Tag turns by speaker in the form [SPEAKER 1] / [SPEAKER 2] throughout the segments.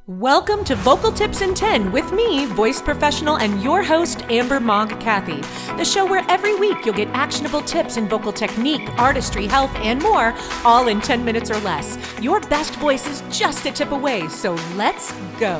[SPEAKER 1] Welcome to Vocal Tips in 10 with me, voice professional and your host, Amber Mog Cathy. The show where every week you'll get actionable tips in vocal technique, artistry, health, and more, all in 10 minutes or less. Your best voice is just a tip away, so let's go.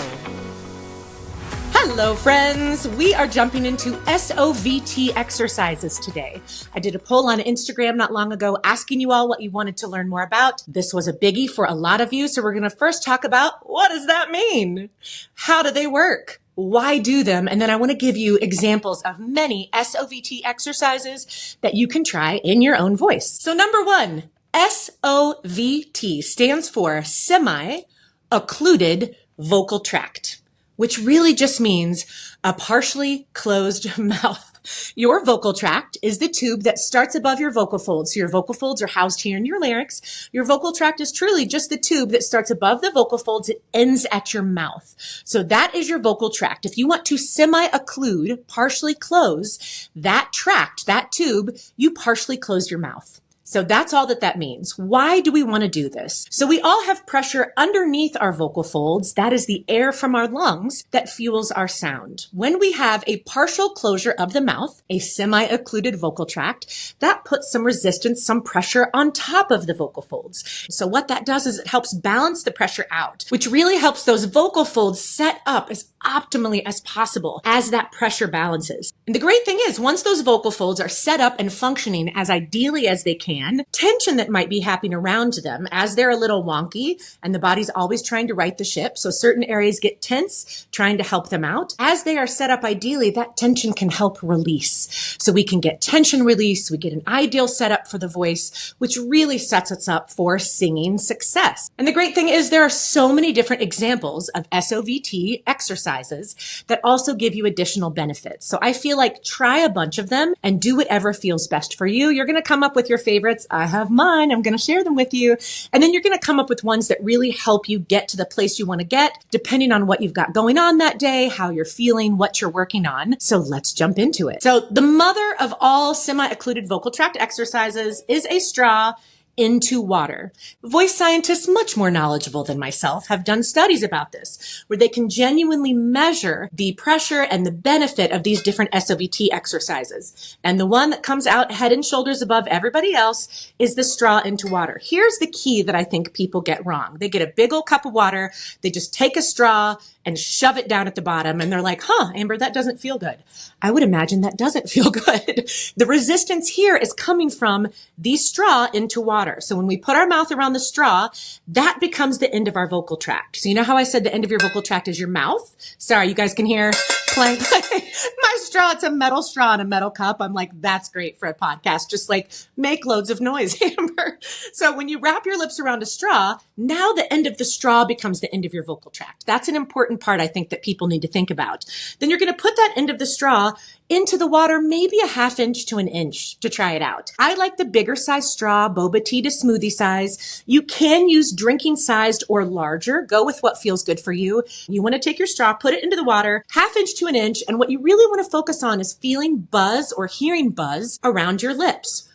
[SPEAKER 1] Hello, friends. We are jumping into SOVT exercises today. I did a poll on Instagram not long ago asking you all what you wanted to learn more about. This was a biggie for a lot of you, so we're going to first talk about what does that mean? How do they work? Why do them? And then I want to give you examples of many SOVT exercises that you can try in your own voice. So number one, SOVT stands for semi-occluded vocal tract, which really just means a partially closed mouth. Your vocal tract is the tube that starts above your vocal folds. So your vocal folds are housed here in your larynx. Your vocal tract is truly just the tube that starts above the vocal folds. It ends at your mouth. So that is your vocal tract. If you want to semi-occlude, partially close that tract, that tube, you partially close your mouth. So that's all that means. Why do we want to do this? So we all have pressure underneath our vocal folds. That is the air from our lungs that fuels our sound. When we have a partial closure of the mouth, a semi-occluded vocal tract, that puts some resistance, some pressure on top of the vocal folds. So what that does is it helps balance the pressure out, which really helps those vocal folds set up as optimally as possible as that pressure balances. And the great thing is, once those vocal folds are set up and functioning as ideally as they can, tension that might be happening around them as they're a little wonky and the body's always trying to right the ship. So certain areas get tense, trying to help them out. As they are set up ideally, that tension can help release. So we can get tension release. We get an ideal setup for the voice, which really sets us up for singing success. And the great thing is there are so many different examples of SOVT exercises that also give you additional benefits. So I feel like try a bunch of them and do whatever feels best for you. You're going to come up with your favorites. I have mine. I'm going to share them with you. And then you're going to come up with ones that really help you get to the place you want to get, depending on what you've got going on that day, how you're feeling, what you're working on. So let's jump into it. So the mother of all semi-occluded vocal tract exercises is a straw into water. Voice scientists much more knowledgeable than myself have done studies about this, where they can genuinely measure the pressure and the benefit of these different SOVT exercises. And the one that comes out head and shoulders above everybody else is the straw into water. Here's the key that I think people get wrong. They get a big old cup of water, they just take a straw and shove it down at the bottom, and they're like, Amber, that doesn't feel good. I would imagine that doesn't feel good. The resistance here is coming from the straw into water. So when we put our mouth around the straw, that becomes the end of our vocal tract. So you know how I said the end of your vocal tract is your mouth? Sorry, you guys can hear clank. My straw, it's a metal straw in a metal cup. I'm like, that's great for a podcast. Just like make loads of noise, Amber. So when you wrap your lips around a straw, now the end of the straw becomes the end of your vocal tract. That's an important part, I think, that people need to think about. Then you're going to put that end of the straw into the water, maybe a ½ inch to an inch to try it out. I like the bigger size straw, boba tea to smoothie size. You can use drinking sized or larger. Go with what feels good for you. You want to take your straw, put it into the water, ½ inch to an inch. And what you really want to focus on is feeling buzz or hearing buzz around your lips.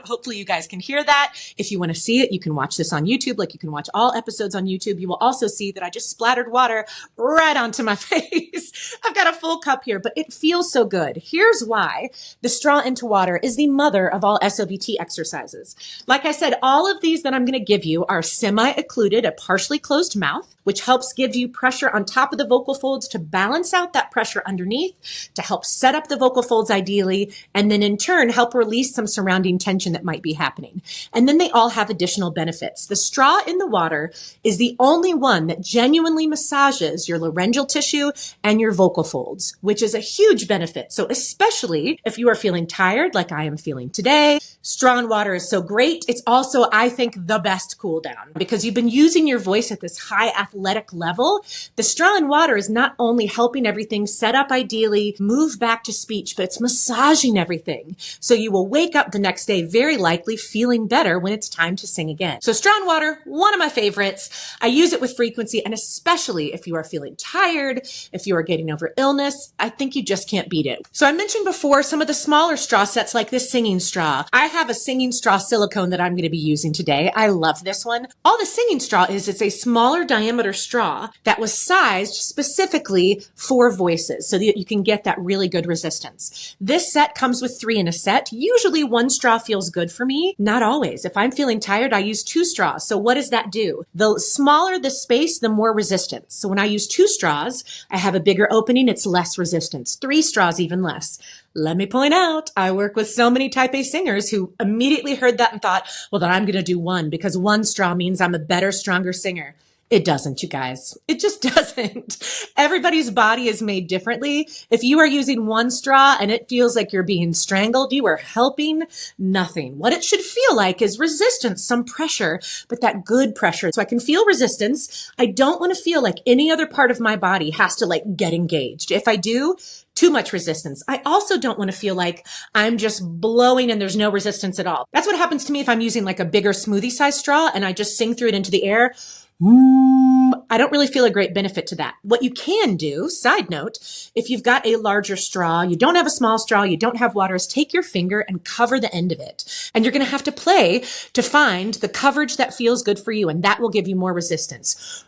[SPEAKER 1] Hopefully you guys can hear that. If you want to see it, you can watch this on YouTube, like you can watch all episodes on YouTube. You will also see that I just splattered water right onto my face. I've got a full cup here, but it feels so good. Here's why the straw into water is the mother of all SOVT exercises. Like I said, all of these that I'm going to give you are semi-occluded, a partially closed mouth, which helps give you pressure on top of the vocal folds to balance out that pressure underneath, to help set up the vocal folds ideally, and then in turn help release some surrounding tension that might be happening. And then they all have additional benefits. The straw in the water is the only one that genuinely massages your laryngeal tissue and your vocal folds, which is a huge benefit. So especially if you are feeling tired like I am feeling today, straw in water is so great. It's also, I think, the best cool down because you've been using your voice at this high athletic level. The straw in water is not only helping everything set up ideally, move back to speech, but it's massaging massaging everything. So you will wake up the next day very likely feeling better when it's time to sing again. So straw and water, one of my favorites. I use it with frequency, and especially if you are feeling tired, if you are getting over illness, I think you just can't beat it. So I mentioned before some of the smaller straw sets like this singing straw. I have a singing straw silicone that I'm going to be using today. I love this one. All the singing straw is, it's a smaller diameter straw that was sized specifically for voices so that you can get that really good resistance. This set comes with 3 in a set. Usually one straw feels good for me. Not always. If I'm feeling tired, I use 2 straws. So what does that do? The smaller the space, the more resistance. So when I use 2 straws, I have a bigger opening. It's less resistance. 3 straws, even less. Let me point out, I work with so many type A singers who immediately heard that and thought, well, then I'm going to do 1 because 1 straw means I'm a better, stronger singer. It doesn't, you guys. It just doesn't. Everybody's body is made differently. If you are using 1 straw and it feels like you're being strangled, you are helping nothing. What it should feel like is resistance, some pressure, but that good pressure. So I can feel resistance. I don't want to feel like any other part of my body has to like get engaged. If I do, too much resistance. I also don't want to feel like I'm just blowing and there's no resistance at all. That's what happens to me if I'm using like a bigger smoothie size straw and I just sing through it into the air. I don't really feel a great benefit to that. What you can do, side note, if you've got a larger straw, you don't have a small straw, you don't have water, is take your finger and cover the end of it. And you're going to have to play to find the coverage that feels good for you, and that will give you more resistance.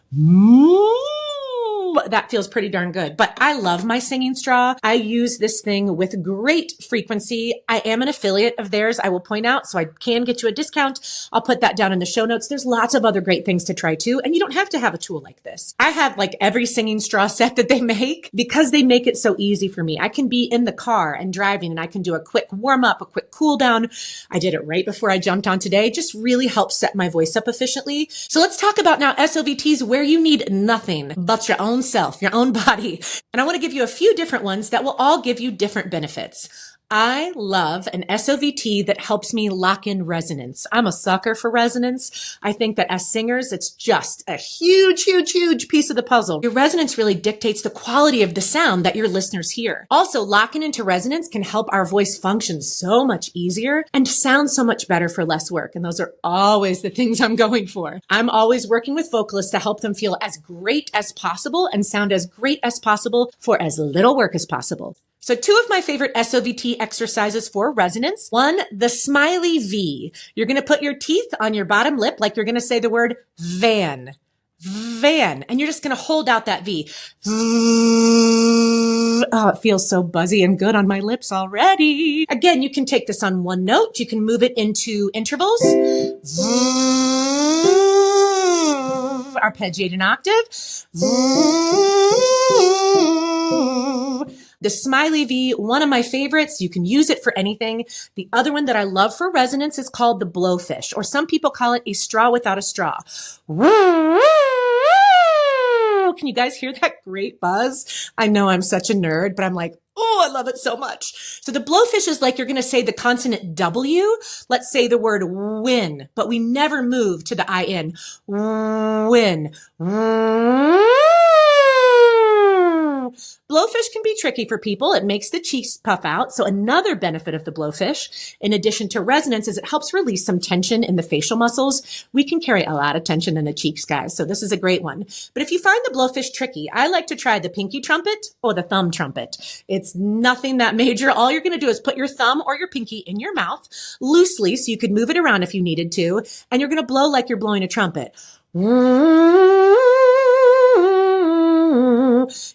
[SPEAKER 1] That feels pretty darn good. But I love my singing straw. I use this thing with great frequency. I am an affiliate of theirs, I will point out, so I can get you a discount. I'll put that down in the show notes. There's lots of other great things to try too, and you don't have to have a tool like this. I have like every singing straw set that they make because they make it so easy for me. I can be in the car and driving and I can do a quick warm up, a quick cool down. I did it right before I jumped on today. It just really helps set my voice up efficiently. So let's talk about now SOVTs where you need nothing but your own self, your own body. And I want to give you a few different ones that will all give you different benefits. I love an SOVT that helps me lock in resonance. I'm a sucker for resonance. I think that as singers, it's just a huge, huge, huge piece of the puzzle. Your resonance really dictates the quality of the sound that your listeners hear. Also, locking into resonance can help our voice function so much easier and sound so much better for less work. And those are always the things I'm going for. I'm always working with vocalists to help them feel as great as possible and sound as great as possible for as little work as possible. So 2 of my favorite SOVT exercises for resonance. 1, the smiley V. You're going to put your teeth on your bottom lip like you're going to say the word van. Van. And you're just going to hold out that V. Oh, it feels so buzzy and good on my lips already. Again, you can take this on 1 note. You can move it into intervals. Arpeggiate an octave. The smiley V, one of my favorites. You can use it for anything. The other one that I love for resonance is called the blowfish, or some people call it a straw without a straw. Can you guys hear that great buzz? I know I'm such a nerd, but I'm like, oh, I love it so much. So the blowfish is like you're going to say the consonant W. Let's say the word win, but we never move to the IN. Win. Blowfish can be tricky for people. It makes the cheeks puff out. So another benefit of the blowfish, in addition to resonance, is it helps release some tension in the facial muscles. We can carry a lot of tension in the cheeks, guys. So this is a great one. But if you find the blowfish tricky, I like to try the pinky trumpet or the thumb trumpet. It's nothing that major. All you're going to do is put your thumb or your pinky in your mouth loosely so you could move it around if you needed to. And you're going to blow like you're blowing a trumpet.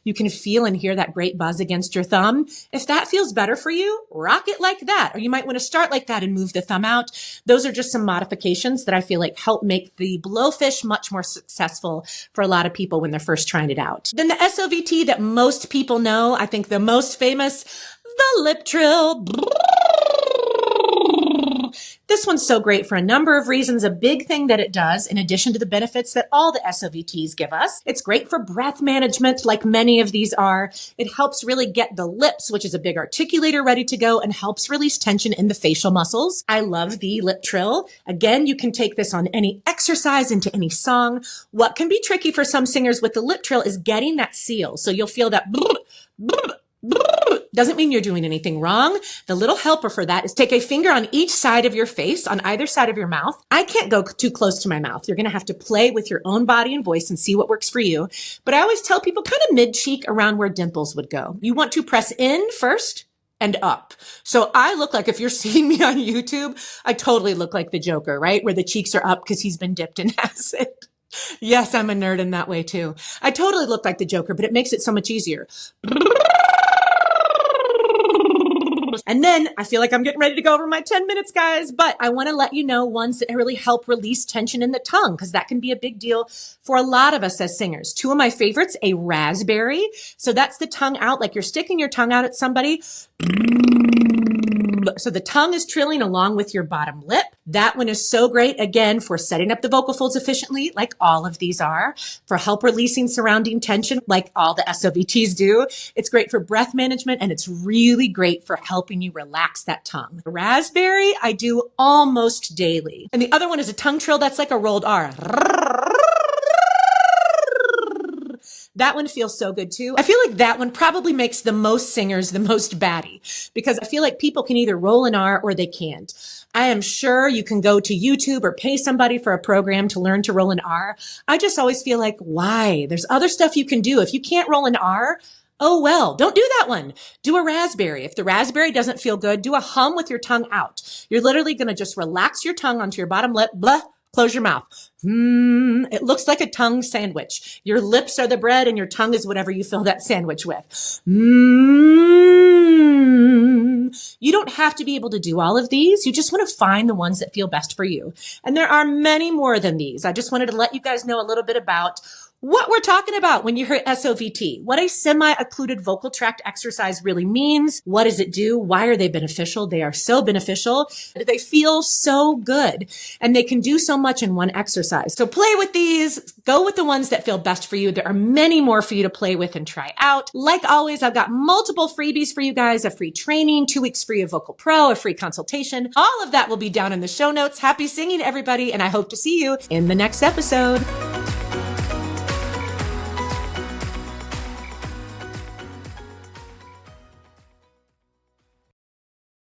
[SPEAKER 1] You can feel and hear that great buzz against your thumb. If that feels better for you, rock it like that. Or you might want to start like that and move the thumb out. Those are just some modifications that I feel like help make the blowfish much more successful for a lot of people when they're first trying it out. Then the SOVT that most people know, I think the most famous, the lip trill. This one's so great for a number of reasons. A big thing that it does, in addition to the benefits that all the SOVTs give us, it's great for breath management, like many of these are. It helps really get the lips, which is a big articulator, ready to go and helps release tension in the facial muscles. I love the lip trill. Again, you can take this on any exercise, into any song. What can be tricky for some singers with the lip trill is getting that seal. So you'll feel that Doesn't mean you're doing anything wrong. The little helper for that is take a finger on each side of your face, on either side of your mouth. I can't go too close to my mouth. You're going to have to play with your own body and voice and see what works for you. But I always tell people kind of mid-cheek around where dimples would go. You want to press in first and up. So I look like, if you're seeing me on YouTube, I totally look like the Joker, right? Where the cheeks are up because he's been dipped in acid. Yes, I'm a nerd in that way too. I totally look like the Joker, but it makes it so much easier. And then I feel like I'm getting ready to go over my 10 minutes, guys, but I want to let you know ones that really help release tension in the tongue, because that can be a big deal for a lot of us as singers. Two of my favorites, a raspberry. So that's the tongue out, like you're sticking your tongue out at somebody. So the tongue is trilling along with your bottom lip. That one is so great, again, for setting up the vocal folds efficiently, like all of these are, for help releasing surrounding tension, like all the SOVTs do. It's great for breath management, and it's really great for helping you relax that tongue. Raspberry, I do almost daily. And the other one is a tongue trill that's like a rolled R. That one feels so good too. I feel like that one probably makes the most singers the most batty, because I feel like people can either roll an R or they can't. I am sure you can go to YouTube or pay somebody for a program to learn to roll an R. I just always feel like, why? There's other stuff you can do. If you can't roll an R, oh well, don't do that one. Do a raspberry. If the raspberry doesn't feel good, do a hum with your tongue out. You're literally going to just relax your tongue onto your bottom lip, blah. Close your mouth. It looks like a tongue sandwich. Your lips are the bread and your tongue is whatever you fill that sandwich with. You don't have to be able to do all of these. You just want to find the ones that feel best for you. And there are many more than these. I just wanted to let you guys know a little bit about what we're talking about when you hear SOVT, what a semi-occluded vocal tract exercise really means. What does it do? Why are they beneficial? They are so beneficial. They feel so good, and they can do so much in one exercise. So play with these. Go with the ones that feel best for you. There are many more for you to play with and try out. Like always, I've got multiple freebies for you guys, a free training, 2 weeks free of Vocal Pro, a free consultation. All of that will be down in the show notes. Happy singing, everybody, and I hope to see you in the next episode.